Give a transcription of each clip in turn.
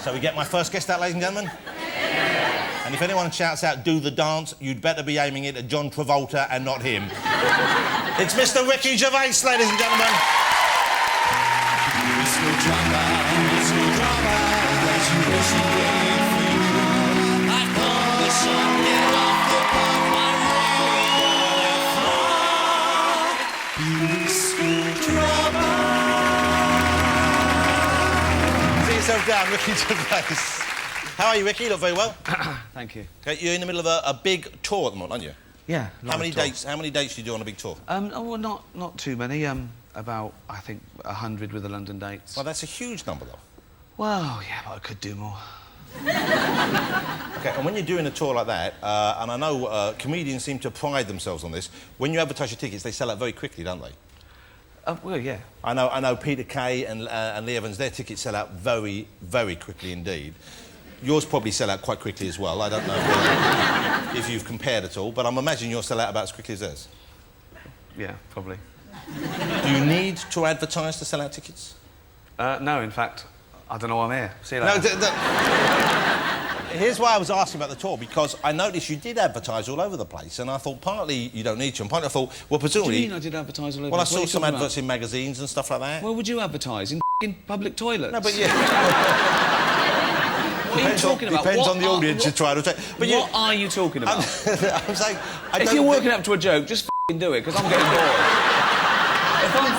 So we get my first guest out, ladies and gentlemen. And if anyone shouts out, do the dance, you'd better be aiming it at John Travolta and not him. It's Mr. Ricky Gervais, ladies and gentlemen. Sit yourself down, Ricky Gervais. How are you, Ricky? You look very well. Thank you. Okay, you're in the middle of a big tour at the moment, aren't you? Yeah. How many dates do you do on a big tour? Well, not too many. About, I think, 100 with the London dates. Well, that's a huge number, though. Well, yeah, but I could do more. Okay, and when you're doing a tour like that, and I know comedians seem to pride themselves on this, when you advertise your tickets, they sell out very quickly, don't they? Well, yeah. I know Peter Kay and Lee Evans, their tickets sell out very, very quickly indeed. Yours probably sell out quite quickly as well. I don't know if you've compared at all, but I'm imagining yours sell out about as quickly as theirs. Yeah, probably. Do you need to advertise to sell out tickets? No, in fact, I don't know why I'm here. See you later. No, here's why I was asking about the tour, because I noticed you did advertise all over the place, and I thought partly you don't need to, and partly I thought, well, presumably... What do you mean I did advertise all over Well, I the place? saw some adverts in magazines and stuff like that. Where would you advertise? In public toilets? No, but yeah... What are you talking about? Depends on the audience you're trying to take. But what are you talking about? I'm saying... If you're working up to a joke, just do it, because I'm getting bored.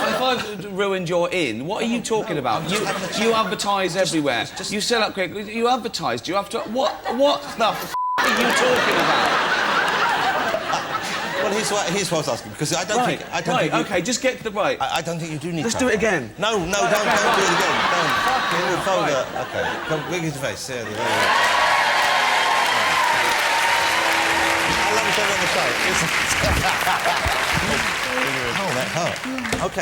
If I've ruined your in, what are you talking about? You advertise everywhere. You sell up quick. You advertise. Do you have to... What the f*** are you talking about? Well, here's what I was asking, because I don't think... OK, just get to the right. I don't think you do need Let's to... do it again. No, don't do it again. Don't. Right. OK, come, bring his face. There you go. How long has been on the show? Oh, that hurt. OK,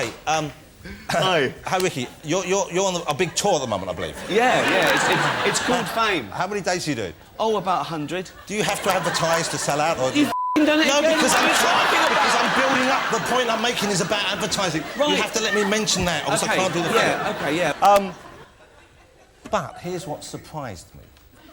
Hi, Ricky. You're on a big tour at the moment, I believe. Yeah. It's called Fame. How many dates do you do? Oh, about 100. Do you have to advertise to sell out, or... You've done it No, again. because I'm building up. The point I'm making is about advertising. Right. You have to let me mention that, or else I can't do the thing. Yeah, OK, yeah. But here's what surprised me,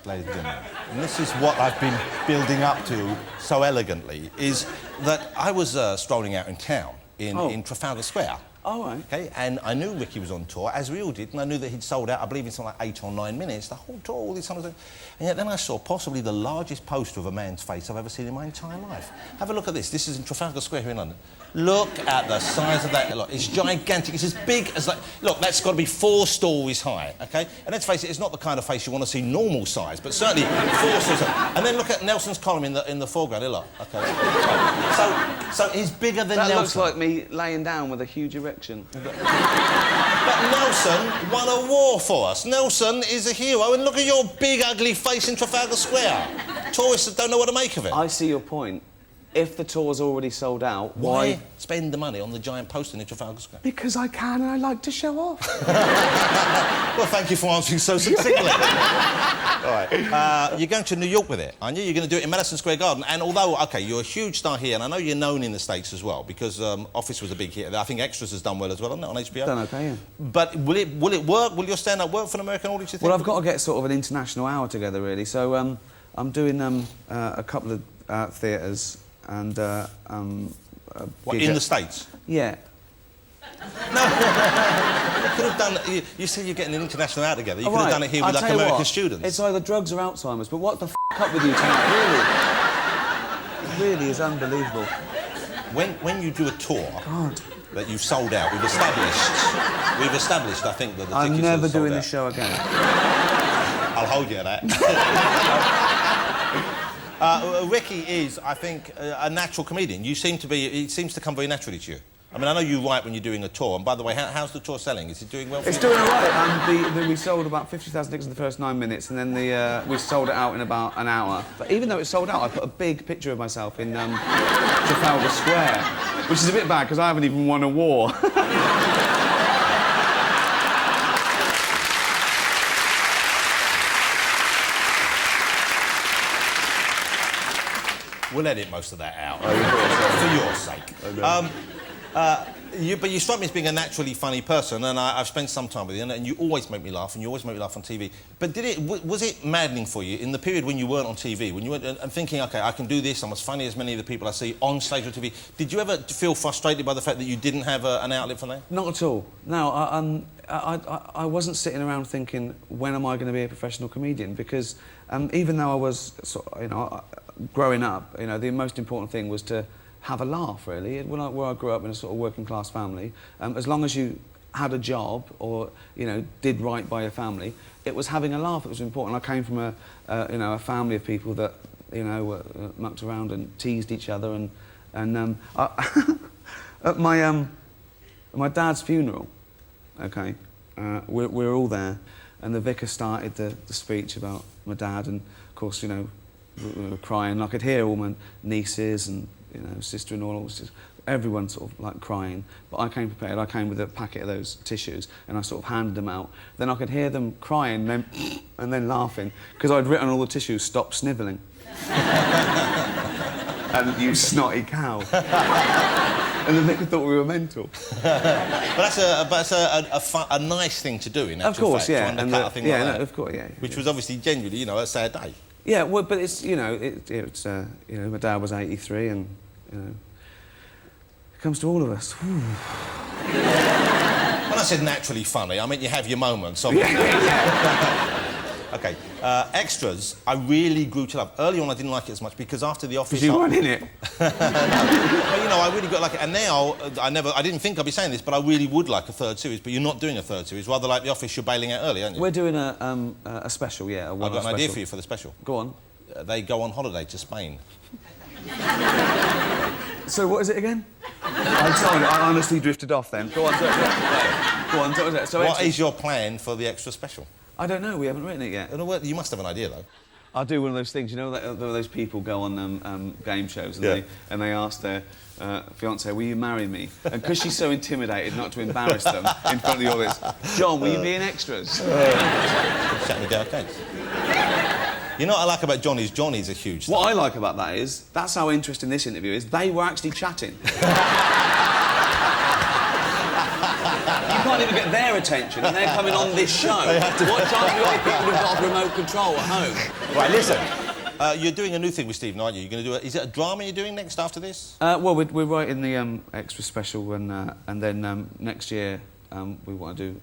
ladies and gentlemen, and this is what I've been building up to so elegantly, is that I was strolling out in town in Trafalgar Square. Oh, right. OK, and I knew Ricky was on tour, as we all did, and I knew that he'd sold out, I believe, in something like 8 or 9 minutes, the whole tour, all this kind of thing. And yet then I saw possibly the largest poster of a man's face I've ever seen in my entire life. Have a look at this. This is in Trafalgar Square here in London. Look at the size of that. Look, it's gigantic. It's as big as, like... Look, that's got to be 4 stories high, OK? And let's face it, it's not the kind of face you want to see normal size, but certainly 4 stories high. And then look at Nelson's column in the foreground. Here, look, OK? So he's bigger than Nelson. That looks like me laying down with a huge erection. But Nelson won a war for us. Nelson is a hero, and look at your big, ugly face in Trafalgar Square. Tourists don't know what to make of it. I see your point. If the tour's already sold out, why spend the money on the giant poster in Trafalgar Square? Because I can and I like to show off. Well, thank you for answering so succinctly. All right. You're going to New York with it, aren't you? You're going to do it in Madison Square Garden. And although, OK, you're a huge star here, and I know you're known in the States as well, because Office was a big hit. I think Extras has done well as well, hasn't it, on HBO? Done OK, yeah. But will it work? Will your stand-up work for an American audience, you think? Well, I've got to get sort of an international hour together, really. So I'm doing a couple of theatres and... what, in the States? Yeah. No, you could have done... You said you're getting an international out together. You could have done it here with, like, American students. It's either drugs or Alzheimer's, but what the f*** up with you tonight, really? It really is unbelievable. When you do a tour that you've sold out, we've established, I think, that the tickets I'm never sold doing out. this show again. I'll hold you to that. Ricky is, I think, a natural comedian. You seem to be... It seems to come very naturally to you. I mean, I know you write when you're doing a tour, and by the way, how's the tour selling? Is it doing well for you? It's doing all right. We sold about 50,000 tickets in the first 9 minutes, and then we sold it out in about an hour. But even though it's sold out, I put a big picture of myself in Trafalgar Square, which is a bit bad, because I haven't even won a war. We'll edit most of that out, for your sake. But you strike me as being a naturally funny person, and I've spent some time with you, and you always make me laugh, and you always make me laugh on TV. But was it maddening for you in the period when you weren't on TV, when you weren't and thinking, OK, I can do this, I'm as funny as many of the people I see on stage or TV? Did you ever feel frustrated by the fact that you didn't have an outlet for that? Not at all. No, I wasn't sitting around thinking, when am I going to be a professional comedian? Because even though I was, growing up, the most important thing was to have a laugh, really. Where I grew up in a sort of working-class family, as long as you had a job or, did right by your family, it was having a laugh that was important. I came from a family of people that, mucked around and teased each other, and at my dad's funeral, OK, we were all there, and the vicar started the speech about my dad, and of course, we were crying. I could hear all my nieces and sister-in-law, everyone sort of like crying. But I came prepared. I came with a packet of those tissues, and I sort of handed them out. Then I could hear them crying, and then laughing because I'd written on all the tissues, "Stop snivelling," and "You snotty cow." And the vicar thought we were mental. But that's a nice thing to do, in actual fact, to undercut a thing like that. Of course, yeah. Which was obviously genuinely, a sad day. Yeah, well, but it's my dad was 83, and it comes to all of us. When I said naturally funny, I mean you have your moments. Yeah. OK, extras, I really grew to love. Early on, I didn't like it as much because after The Office... Because you weren't in it. No, I really got like it. And now, I didn't think I'd be saying this, but I really would like a third series, but you're not doing a third series. Rather like The Office, you're bailing out early, aren't you? We're doing a special, yeah. I've got an idea for you for the special. Go on. They go on holiday to Spain. So what is it again? I'm sorry, I honestly drifted off then. Go on, go on. So what is your plan for the extra special? I don't know, we haven't written it yet. You must have an idea, though. I'll do one of those things, those people go on game shows and they ask their fiancée, will you marry me? And because she's so intimidated not to embarrass them in front of the audience, John, will you be in extras? Chatting with okay. You know what I like about Johnny's? Johnny's a huge star. What I like about that is, that's how interesting this interview is, they were actually chatting. You can't even get their attention, and they're coming on this show. What chance have you got if people have got a remote control at home? Right, listen. You're doing a new thing with Stephen, aren't you? You're going to do is it a drama you're doing next after this? Well, we're writing the extra special, and then next year we want to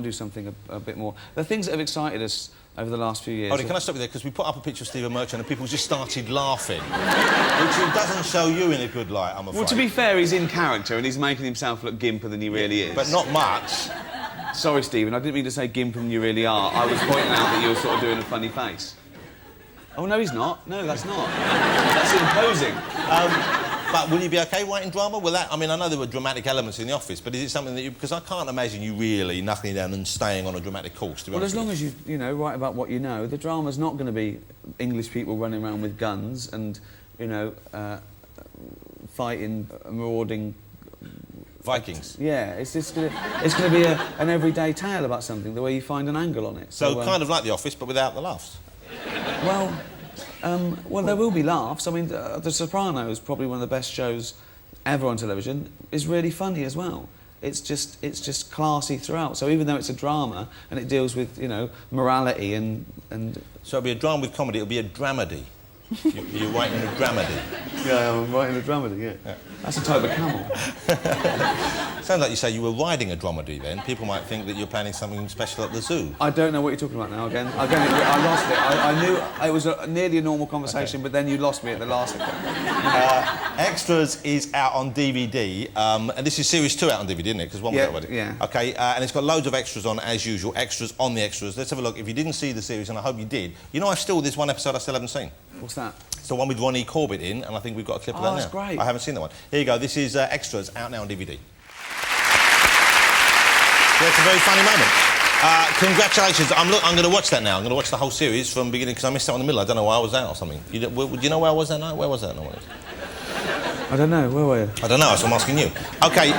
do something a bit more. The things that have excited us over the last few years. Can I stop you there? Because we put up a picture of Stephen Merchant and people just started laughing. Which doesn't show you in a good light, I'm afraid. Well, to be fair, he's in character and he's making himself look gimper than he really is. But not much. Sorry, Stephen, I didn't mean to say gimper than you really are. I was pointing out that you were sort of doing a funny face. Oh, no, he's not. No, that's not. That's imposing. But will you be OK writing drama? Will that... I mean, I know there were dramatic elements in The Office, but is it something that you... Because I can't imagine you really knuckling down and staying on a dramatic course, to be honest. Well, as long as you, write about what you know, the drama's not going to be English people running around with guns and, fighting, marauding... Vikings? Yeah, it's going to be an everyday tale about something, the way you find an angle on it. So kind of like The Office, but without the laughs? Well, there will be laughs. I mean, The Sopranos, probably one of the best shows ever on television, is really funny as well. It's just classy throughout. So even though it's a drama and it deals with, morality and... So it'll be a drama with comedy, it'll be a dramedy. You're writing a dramedy. Yeah, I'm writing a dramedy, yeah. That's a type of camel. Sounds like you say you were riding a dramedy then. People might think that you're planning something special at the zoo. I don't know what you're talking about now again. I lost it. I knew it was nearly a normal conversation, but then you lost me at the last second. Extras is out on DVD, and this is series 2 out on DVD, isn't it? Because one was out already. Yeah. OK, and it's got loads of extras on, as usual. Extras on the extras. Let's have a look. If you didn't see the series, and I hope you did, there's one episode I still haven't seen. What's that? It's the one with Ronnie Corbett in, and I think we've got a clip of that now. That's great. I haven't seen that one. Here you go. This is Extras, out now on DVD. That's a very funny moment. Congratulations. I'm going to watch that now. I'm going to watch the whole series from the beginning, because I missed out in the middle. I don't know why I was out or something. Do you know where I was that night? Where was that night? I don't know. Where were you? I don't know, so I'm asking you. OK,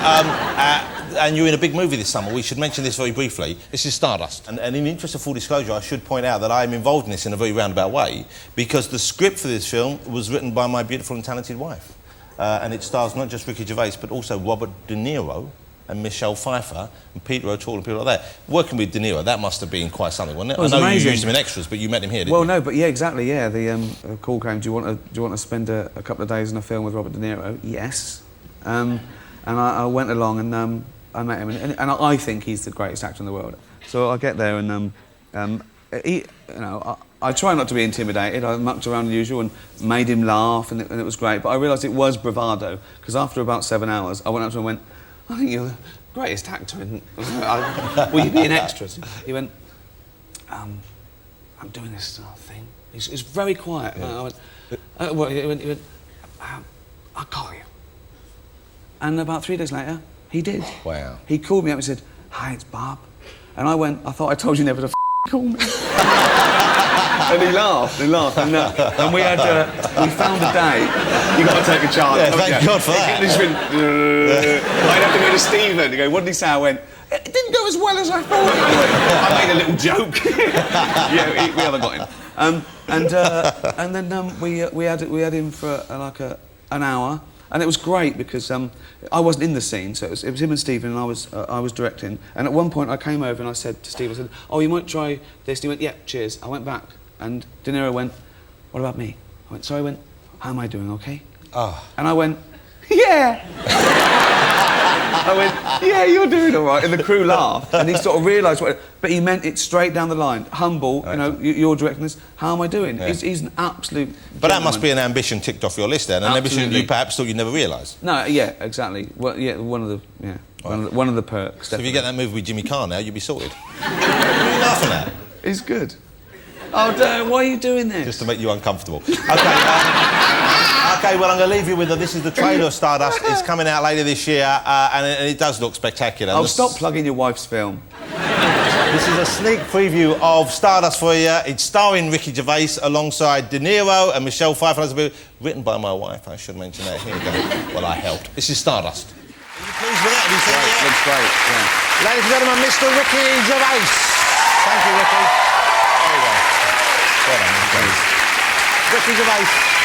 and you're in a big movie this summer. We should mention this very briefly. This is Stardust. And in the interest of full disclosure, I should point out that I am involved in this in a very roundabout way, because the script for this film was written by my beautiful and talented wife. and it stars not just Ricky Gervais, but also Robert De Niro and Michelle Pfeiffer and Peter O'Toole and people like that. Working with De Niro, that must have been quite something, wasn't it? It was I know amazing. you used him in extras, but you met him here, didn't well, you? no, but yeah, exactly, yeah. The call came, do you want to spend a couple of days in a film with Robert De Niro? Yes. And I went along and I met him, and I think he's the greatest actor in the world. So I get there and, I try not to be intimidated. I mucked around as usual and made him laugh, and it was great. But I realised it was bravado, because after about 7 hours, I went up to him and went, I think you're the greatest actor in... Will you be in extras? He went, I'm doing this thing. He's very quiet. Yeah. I went, he went, I'll call you. And about 3 days later, he did. Wow. He called me up and said, hi, it's Bob. And I went, I thought I told you never to call me. And he laughed, and we found a day. You got to take a chance. Yeah, thank God for that. I'd have to go to Stephen to go, what did he say? I went, it didn't go as well as I thought. I made a little joke. Yeah, we haven't got him. And then we had him for an hour. And it was great because I wasn't in the scene, so it was him and Stephen, and I was directing. And at one point I came over and I said to Stephen, I said, oh, you might try this. And he went, yeah, cheers. I went back, and De Niro went, what about me? I went, so I went, how am I doing, okay? Oh. And I went, yeah. I went, yeah, you're doing all right. And the crew laughed, and he sort of realised what... But he meant it straight down the line. Humble, you know, you're directing this, how am I doing? Yeah. He's an absolute But that must be an ambition ticked off your list then, an ambition you perhaps thought you'd never realise. No, yeah, exactly. Well, yeah, one of the perks, So definitely. if you get that movie with Jimmy Carr now, you'll be sorted. What are you laughing at? He's good. Oh, why are you doing this? Just to make you uncomfortable. OK, well, I'm going to leave you with this is the trailer of Stardust. It's coming out later this year, and it does look spectacular. Oh, stop plugging your wife's film. This is a sneak preview of Stardust for you. It's starring Ricky Gervais alongside De Niro and Michelle Pfeiffer. Written by my wife, I should mention that. Here we go. Well, I helped. This is Stardust. Are you pleased with that? Have you seen it? Looks great, yeah. Ladies and gentlemen, Mr. Ricky Gervais. Thank you, Ricky. There you go. Well done, Ricky Gervais.